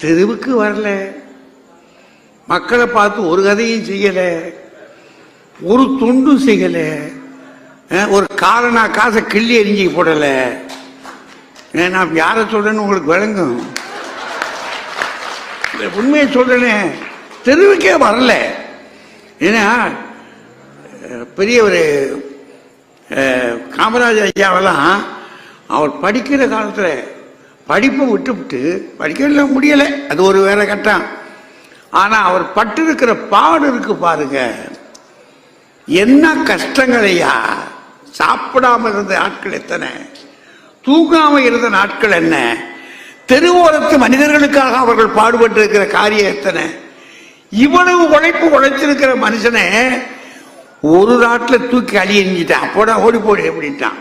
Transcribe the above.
தெருவுக்கு வரல, மக்களை பார்த்து ஒரு கதையும் செய்யல, ஒரு தொண்டும் செய்யல, ஒரு காலனா காசை கிள்ளி எரிஞ்சி போடல. நான் யாரை சொல்றேன்னு உங்களுக்கு விளங்கும். உண்மையை சொல்றேனே, தெருவுக்கே வரல. ஏன்னா பெரிய ஒரு காமராஜர் ஐயாவெல்லாம் அவர் படிக்கிற காலத்தில் படிப்பை விட்டு படிக்க முடியல, அது ஒரு வேற கட்டம். ஆனா அவர் பட்டு இருக்கிற பாடு இருக்கு பாருங்க, என்ன கஷ்டங்களையா. சாப்பிடாம இருந்த நாட்கள் எத்தனை, தூங்காம இருந்த நாட்கள் என்ன, தெருவோரத்து மனிதர்களுக்காக அவர்கள் பாடுபட்டு இருக்கிற காரியம் எத்தனை. இவ்வளவு உழைச்சிருக்கிற மனுஷனை ஒரு நாட்டில் தூக்கி அழி எறிஞ்சிட்டான். அப்போடா ஓடி போடு அப்படின்ட்டான்.